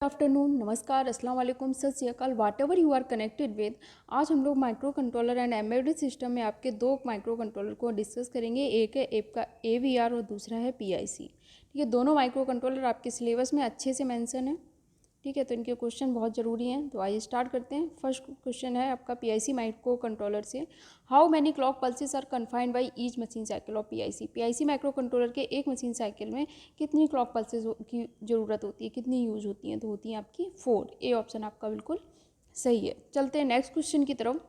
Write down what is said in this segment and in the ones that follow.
Afternoon, नमस्कार, अस्सलाम वालेकुम, Sat Shri Akal, whatever you are connected with. आज हम लोग micro controller and embedded system में आपके दो माइक्रो कंट्रोलर को डिस्कस करेंगे। एक है ऐप का AVR और दूसरा है PIC। ठीक है, दोनों माइक्रो कंट्रोलर आपके सिलेबस में अच्छे से मेंशन है। ठीक है, तो इनके क्वेश्चन बहुत ज़रूरी हैं। तो आइए स्टार्ट करते हैं। फर्स्ट क्वेश्चन है आपका PIC माइक्रो कंट्रोलर से, how many clock pulses are confined by each machine cycle of PIC microcontroller के एक मशीन साइकिल में कितनी क्लॉक पल्सेस की ज़रूरत होती है, कितनी यूज होती हैं? तो होती हैं आपकी 4। ए ऑप्शन आपका बिल्कुल सही है। चलते हैं नेक्स्ट क्वेश्चन की तरफ।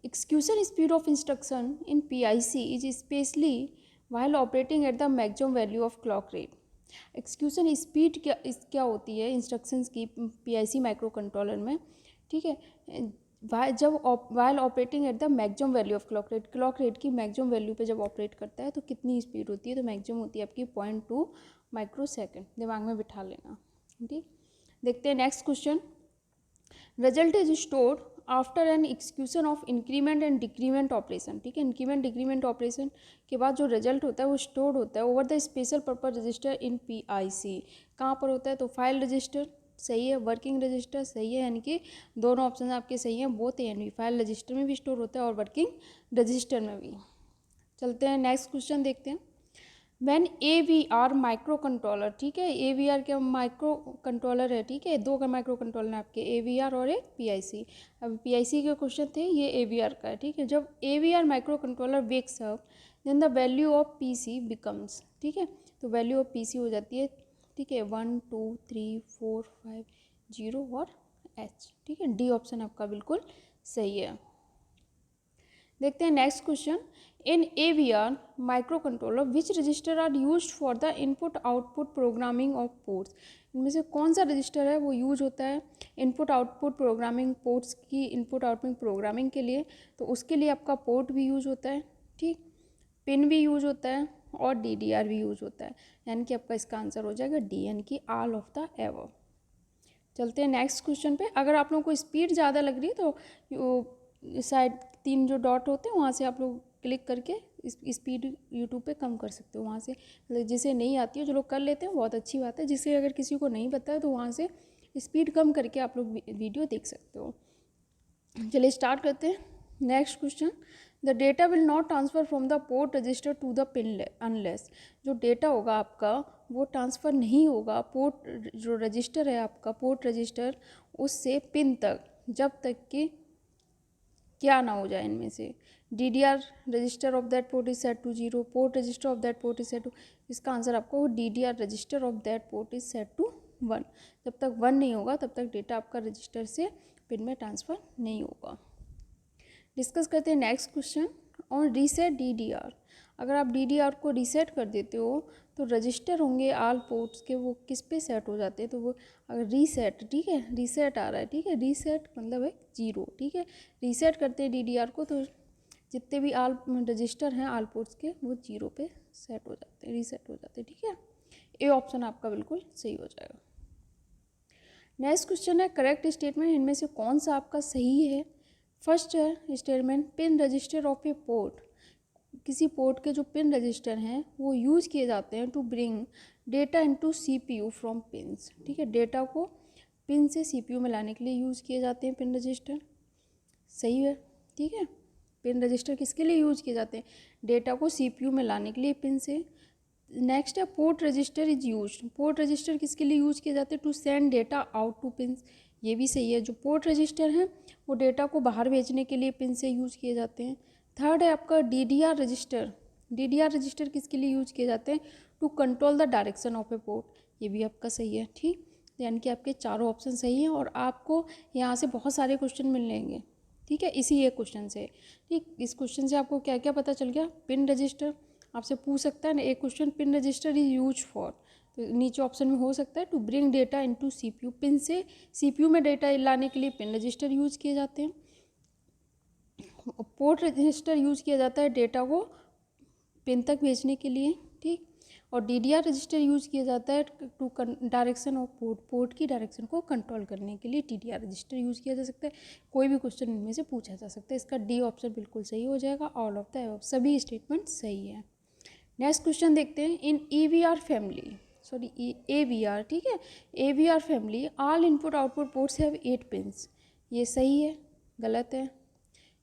Execution speed of instruction in PIC is specially while operating at the maximum value of clock rate. Execution speed क्या होती है इंस्ट्रक्शंस की PIC माइक्रो कंट्रोलर में? ठीक है, जब while operating at the maximum value of clock rate की maximum value पे जब ऑपरेट करता है तो कितनी स्पीड होती है? तो मैक्सिमम होती है आपकी 0.2 माइक्रो सेकेंड। दिमाग में बिठा लेना। ठीक, देखते हैं next question. Result is stored after an execution of increment and decrement operation. ठीक है, इंक्रीमेंट डिक्रीमेंट ऑपरेशन के बाद जो रिजल्ट होता है वो स्टोर्ड होता है over the special purpose register in PIC। कहाँ पर होता है? तो फाइल रजिस्टर सही है, वर्किंग रजिस्टर सही है, यानी कि दोनों ऑप्शन आपके सही हैं। Both A and B, file register में भी स्टोर होता है और वर्किंग रजिस्टर में भी। चलते हैं नेक्स्ट क्वेश्चन देखते हैं। वैन AVR माइक्रो कंट्रोलर, ठीक है, AVR के माइक्रो कंट्रोलर है। ठीक है, दो का माइक्रो कंट्रोलर है आपके, AVR और एक PIC। अब PIC के क्वेश्चन थे, ये AVR का है। ठीक है, जब AVR microcontroller wakes up then the value of PC becomes. ठीक है, तो वैल्यू ऑफ PC हो जाती है, ठीक है, 1 2 3 4 5 0 और H। ठीक है, डी ऑप्शन आपका बिल्कुल सही है। देखते हैं next question. In AVR microcontroller which register are used for the input output programming of ports. इनमें से कौन सा रजिस्टर है वो यूज होता है इनपुट आउटपुट प्रोग्रामिंग, पोर्ट्स की इनपुट आउटपुट प्रोग्रामिंग के लिए? तो उसके लिए आपका पोर्ट भी यूज होता है, ठीक, पिन भी यूज होता है और DDR भी यूज होता है, यानी कि आपका इसका आंसर हो जाएगा डी, यानी कि ऑल ऑफ द एबव। चलते हैं नेक्स्ट क्वेश्चन पे। अगर आप लोगों को स्पीड ज़्यादा लग रही है तो साइड 3 जो डॉट होते हैं वहाँ से आप लोग क्लिक करके स्पीड यूट्यूब पे कम कर सकते हो। वहाँ से जिसे नहीं आती है, जो लोग कर लेते हैं बहुत अच्छी बात है, जिसे अगर किसी को नहीं पता है तो वहाँ से स्पीड कम करके आप लोग वीडियो देख सकते हो। चलिए स्टार्ट करते हैं next question. The data will not transfer from the port register to the pin unless. जो डेटा होगा आपका वो ट्रांसफ़र नहीं होगा पोर्ट, जो रजिस्टर है आपका पोर्ट रजिस्टर, उससे पिन तक, जब तक कि क्या ना हो जाए इनमें से। DDR register of that port is set to 0, port register of that port is set to, इसका आंसर आपको वो DDR register of that port is set to 1। जब तक 1 नहीं होगा तब तक डेटा आपका रजिस्टर से पिन में ट्रांसफ़र नहीं होगा। डिस्कस करते हैं next question on reset DDR। अगर आप DDR को रीसेट कर देते हो तो रजिस्टर होंगे आल पोर्ट्स के, वो किस पे सेट हो जाते हैं? तो वो अगर रीसेट, ठीक है, रीसेट आ रहा है, ठीक है, रीसेट मतलब है 0। ठीक है, रीसेट करते हैं DDR को तो जितने भी आल रजिस्टर हैं आल पोर्ट्स के वो 0 पे सेट हो जाते हैं, रीसेट हो जाते हैं। ठीक है, ए ऑप्शन आपका बिल्कुल सही हो जाएगा। नेक्स्ट क्वेश्चन है करेक्ट स्टेटमेंट, इनमें से कौन सा आपका सही है? फर्स्ट है statement, pin register of a port, किसी पोर्ट के जो पिन रजिस्टर हैं वो यूज़ किए जाते हैं to bring data into CPU from pins. ठीक है, डेटा को पिन से CPU में लाने के लिए यूज़ किए जाते हैं पिन रजिस्टर, सही है। ठीक है, पिन रजिस्टर किसके लिए यूज़ किए जाते हैं? डेटा को CPU में लाने के लिए पिन से। नेक्स्ट है port register is used, port register किसके लिए यूज़ किए जाते हैं? To send data out to pins, ये भी सही है। जो पोर्ट रजिस्टर हैं वो डेटा को बाहर भेजने के लिए पिन से यूज़ किए जाते हैं। थर्ड है आपका DDR रजिस्टर, DDR रजिस्टर किसके लिए यूज़ किए जाते हैं? To control the direction of a port, ये भी आपका सही है। ठीक, यानी कि आपके चारों ऑप्शन सही हैं और आपको यहाँ से बहुत सारे क्वेश्चन मिल लेंगे। ठीक है, इसी एक क्वेश्चन से। ठीक, इस क्वेश्चन से आपको क्या क्या पता चल गया? पिन रजिस्टर आपसे पूछ सकता है ना एक question, pin register is use for, तो नीचे ऑप्शन में हो सकता है to bring data into CPU, pin से CPU में डेटा लाने के लिए पिन रजिस्टर यूज किए जाते हैं। पोर्ट रजिस्टर यूज़ किया जाता है डेटा को पिन तक भेजने के लिए। ठीक, और DDR रजिस्टर यूज़ किया जाता है to direction of port, port की डायरेक्शन को कंट्रोल करने के लिए DDR रजिस्टर यूज़ किया जा सकता है। कोई भी क्वेश्चन इनमें से पूछा जा सकता है, इसका डी ऑप्शन बिल्कुल सही हो जाएगा। ऑल ऑफ द सभी स्टेटमेंट सही है। नेक्स्ट क्वेश्चन देखते हैं। इन EVR फैमिली, सॉरी AVR, ठीक है, AVR family all input output ports have 8 pins. ये सही है, गलत है,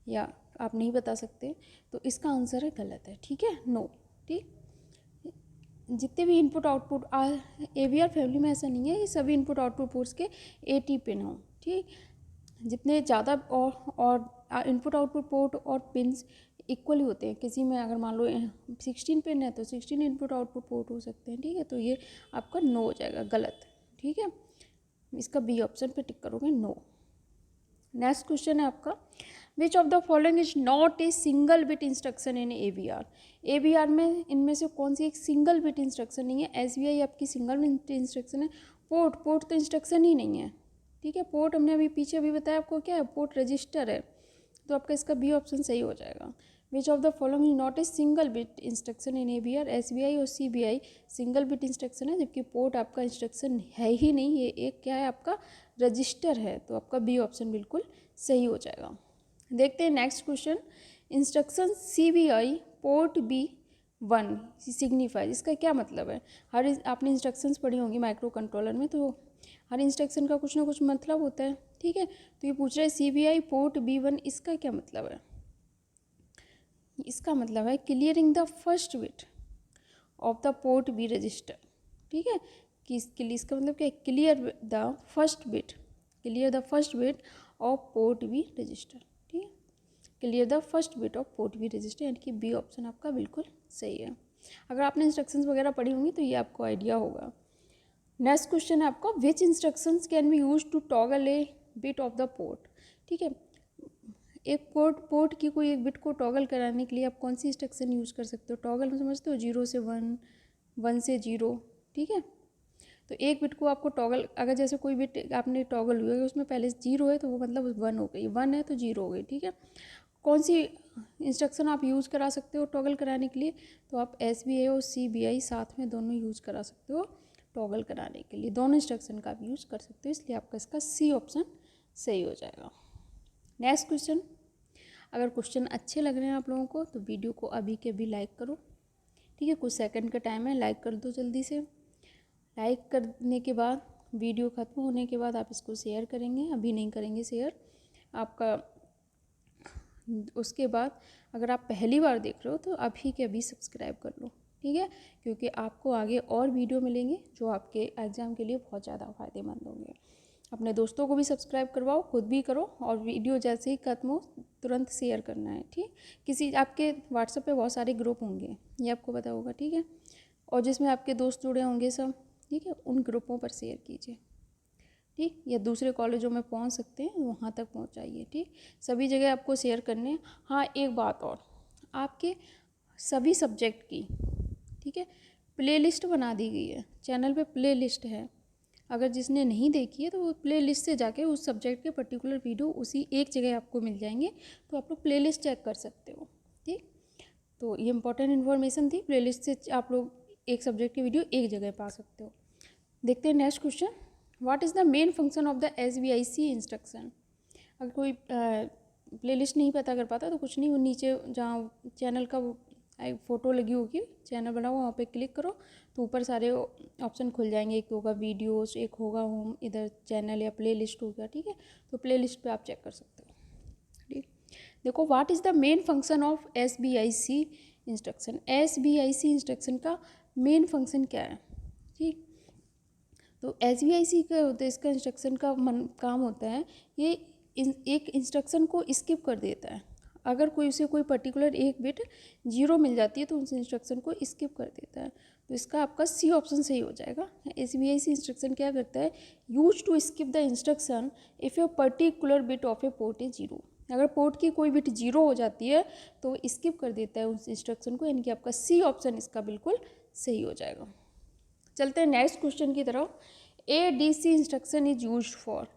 या आप नहीं बता सकते, तो इसका आंसर है गलत है, ठीक है, नो। ठीक, जितने भी इनपुट आउटपुट AVR फैमिली में ऐसा नहीं है कि सभी इनपुट आउटपुट पोर्ट्स के 80 पिन हों, ठीक, जितने ज़्यादा और इनपुट आउटपुट पोर्ट और पिन्स इक्वली होते हैं। किसी में अगर मान लो 16 पिन है तो 16 इनपुट आउटपुट पोर्ट हो सकते हैं, ठीक है, तो ये आपका नो हो जाएगा, गलत, ठीक है, इसका बी ऑप्शन पे टिक करोगे, नो। नेक्स्ट क्वेश्चन है आपका, which of the following is not a single bit instruction in AVR। AVR में इनमें से कौन सी एक सिंगल बिट इंस्ट्रक्शन नहीं है? SBI आपकी सिंगल बिट इंस्ट्रक्शन है। पोर्ट तो इंस्ट्रक्शन ही नहीं है, ठीक है, पोर्ट हमने अभी पीछे अभी बताया आपको क्या है, पोर्ट रजिस्टर है, तो आपका इसका बी ऑप्शन सही हो जाएगा। Which of the following is not a single bit instruction in AVR। SBI और CBI सिंगल बिट इंस्ट्रक्शन है, जबकि पोर्ट आपका इंस्ट्रक्शन है ही नहीं, ये एक क्या है आपका रजिस्टर है, तो आपका बी ऑप्शन बिल्कुल सही हो जाएगा। देखते हैं next question, instruction CBI port B1 signifies, इसका क्या मतलब है? हर आपने इंस्ट्रक्शंस पढ़ी होंगी माइक्रो कंट्रोलर में, तो हर इंस्ट्रक्शन का कुछ ना कुछ मतलब होता है, ठीक है, तो ये पूछ रहे हैं CBI पोर्ट B1, इसका क्या मतलब है? इसका मतलब है clearing the first bit of the port B register, ठीक है, कि इसके लिए इसका मतलब क्या है, clear the first bit of port B register, ठीक है, clear the first bit of port B register, यानी कि बी ऑप्शन आपका बिल्कुल सही है। अगर आपने इंस्ट्रक्शंस वगैरह पढ़ी होंगी तो ये आपको आइडिया होगा। नेक्स्ट क्वेश्चन है आपका, which instructions can be use to toggle a bit of the port, ठीक है, एक पोर्ट की कोई एक बिट को टॉगल कराने के लिए आप कौन सी इंस्ट्रक्शन यूज़ कर सकते हो? टॉगल में समझते हो 0 से 1, 1 से 0, ठीक है, तो एक बिट को आपको टॉगल, अगर जैसे कोई बिट आपने टॉगल हुआ है उसमें पहले 0 है तो वो मतलब 1 हो गई, 1 है तो 0 हो गई, ठीक है, कौन सी इंस्ट्रक्शन आप यूज़ करा सकते हो टॉगल कराने के लिए? तो आप SBI और CBI साथ में दोनों यूज़ करा सकते हो टॉगल कराने के लिए, दोनों इंस्ट्रक्शन का आप यूज़ कर सकते हो, इसलिए आपका इसका C ऑप्शन सही हो जाएगा। नेक्स्ट क्वेश्चन, अगर क्वेश्चन अच्छे लग रहे हैं आप लोगों को तो वीडियो को अभी के अभी लाइक करो, ठीक है, कुछ सेकंड का टाइम है, लाइक कर दो जल्दी से। लाइक करने के बाद वीडियो ख़त्म होने के बाद आप इसको शेयर करेंगे, अभी नहीं करेंगे शेयर आपका। उसके बाद अगर आप पहली बार देख रहे हो तो अभी के अभी सब्सक्राइब कर लो, ठीक है, क्योंकि आपको आगे और वीडियो मिलेंगे जो आपके एग्ज़ाम के लिए बहुत ज़्यादा फ़ायदेमंद होंगे। अपने दोस्तों को भी सब्सक्राइब करवाओ, खुद भी करो, और वीडियो जैसे ही खत्म हो तुरंत शेयर करना है, ठीक, किसी आपके व्हाट्सएप पे बहुत सारे ग्रुप होंगे, ये आपको पता होगा, ठीक है, और जिसमें आपके दोस्त जुड़े होंगे सब, ठीक है, उन ग्रुपों पर शेयर कीजिए, ठीक, या दूसरे कॉलेजों में पहुंच सकते हैं वहां तक पहुंचाइए, ठीक, सभी जगह आपको शेयर करने। हाँ, एक बात और, आपके सभी सब्जेक्ट की, ठीक है, प्लेलिस्ट बना दी गई है, चैनल पे प्लेलिस्ट है, अगर जिसने नहीं देखी है तो वो प्लेलिस्ट से जाके उस सब्जेक्ट के पर्टिकुलर वीडियो उसी एक जगह आपको मिल जाएंगे, तो आप लोग प्लेलिस्ट चेक कर सकते हो, ठीक, तो ये इंपॉर्टेंट इन्फॉर्मेशन थी, प्लेलिस्ट से आप लोग एक सब्जेक्ट की वीडियो एक जगह पा सकते हो। देखते हैं next question, what is the main function of the SBIC instruction. अगर कोई प्लेलिस्ट नहीं पता कर पाता तो कुछ नहीं, वो नीचे जहाँ चैनल का फ़ोटो लगी होगी, चैनल बना हुआ, वहाँ पे क्लिक करो तो ऊपर सारे ऑप्शन खुल जाएंगे, एक होगा वीडियोस, एक होगा होम, इधर चैनल या प्लेलिस्ट होगा, ठीक है, तो प्लेलिस्ट पे आप चेक कर सकते हो, ठीक। देखो, what is the main function of SBIC instruction. SBIC instruction का मेन फंक्शन क्या है, ठीक, तो SBIC का होता है, इसका इंस्ट्रक्शन का काम होता है, ये एक इंस्ट्रक्शन को स्किप कर देता है, अगर कोई उसे कोई पर्टिकुलर एक बिट 0 मिल जाती है तो उस इंस्ट्रक्शन को स्किप कर देता है, तो इसका आपका C ऑप्शन सही हो जाएगा। SBIC इंस्ट्रक्शन क्या करता है, use to skip the instruction if a particular bit of a port is 0, अगर पोर्ट की कोई बिट 0 हो जाती है तो स्किप कर देता है उस इंस्ट्रक्शन को, यानी कि आपका C ऑप्शन इसका बिल्कुल सही हो जाएगा। चलते हैं नेक्स्ट क्वेश्चन की तरफ, ADC instruction is use for.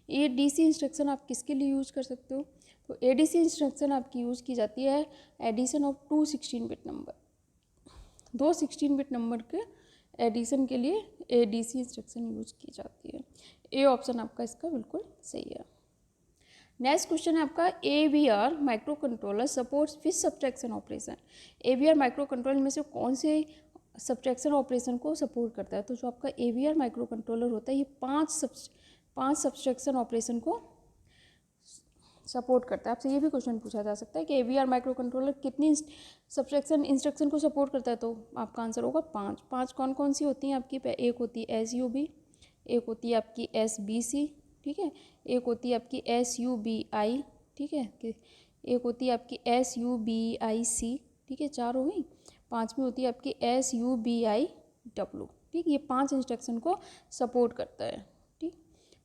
ADC instruction आप किसके लिए यूज़ कर सकते हो? तो ADC इंस्ट्रक्शन आपकी यूज़ की जाती है addition of 2 16 bit number, 2 16 bit number के एडिशन के लिए ADC इंस्ट्रक्शन यूज की जाती है। ए ऑप्शन आपका इसका बिल्कुल सही है। नेक्स्ट क्वेश्चन है आपका, AVR micro controller supports fish subtraction operation. AVR micro controller में से कौन से सब्ट्रैक्शन ऑपरेशन को सपोर्ट करता है। तो जो आपका AVR माइक्रो कंट्रोलर होता है ये पांच सब्ट्रैक्शन ऑपरेशन को सपोर्ट करता है। आपसे ये भी क्वेश्चन पूछा जा सकता है कि AVR माइक्रो कंट्रोलर कितनी सब्ट्रैक्शन इंस्ट्रक्शन को सपोर्ट करता है, तो आपका आंसर होगा 5। 5 कौन कौन सी होती हैं आपकी? एक होती है SUB, एक होती है आपकी SBC, ठीक है, एक होती है आपकी SUBI, ठीक है, एक होती है आपकी SUBIC, ठीक है, 4 हो गई। 5वीं होती है आपकी SUBIW, ठीक। ये 5 इंस्ट्रक्शन को सपोर्ट करता है, ठीक।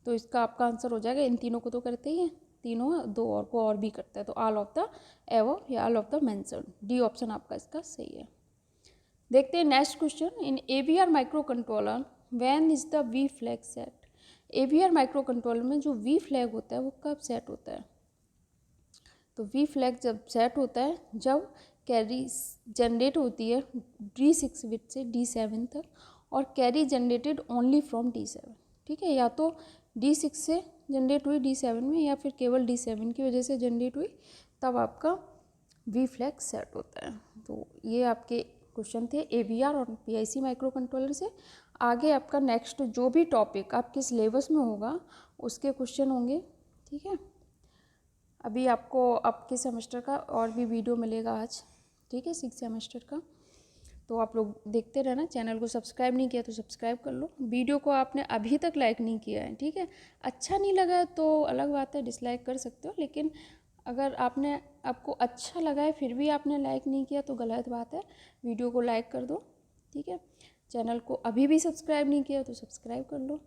तो इसका आपका आंसर हो जाएगा, इन तीनों को तो करते ही है, तीनों 2 और को और भी करता है, तो ऑल ऑफ द एबव या all of the mentioned, D option आपका इसका सही है। देखते हैं next question. In AVR micro controller when is the V flag set? AVR micro controller में जो V फ्लैग होता है वो कब सेट होता है? तो V फ्लैग जब सेट होता है जब कैरी जनरेट होती है D6 बिट से D7 तक, और carry generated only from D7, ठीक है, या तो D6 से जनरेट हुई D7 में या फिर केवल D7 की वजह से जनरेट हुई, तब आपका V फ्लैग सेट होता है। तो ये आपके क्वेश्चन थे AVR और PIC माइक्रो कंट्रोलर से। आगे आपका नेक्स्ट जो भी टॉपिक आपके सिलेबस में होगा उसके क्वेश्चन होंगे, ठीक है। अभी आपको आपके सेमेस्टर का और भी वीडियो मिलेगा आज, ठीक है, 6 सेमेस्टर का। तो आप लोग देखते रहना। चैनल को सब्सक्राइब नहीं किया तो सब्सक्राइब कर लो। वीडियो को आपने अभी तक लाइक नहीं किया है, ठीक है, अच्छा नहीं लगा है तो अलग बात है, डिसलाइक कर सकते हो, लेकिन अगर आपको अच्छा लगा है फिर भी आपने लाइक नहीं किया तो गलत बात है। वीडियो को लाइक कर दो, ठीक है। चैनल को अभी भी सब्सक्राइब नहीं किया तो सब्सक्राइब कर लो,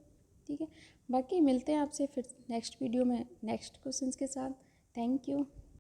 ठीक है। बाकी मिलते हैं आपसे फिर नेक्स्ट वीडियो में नेक्स्ट क्वेश्चंस के साथ। Thank you.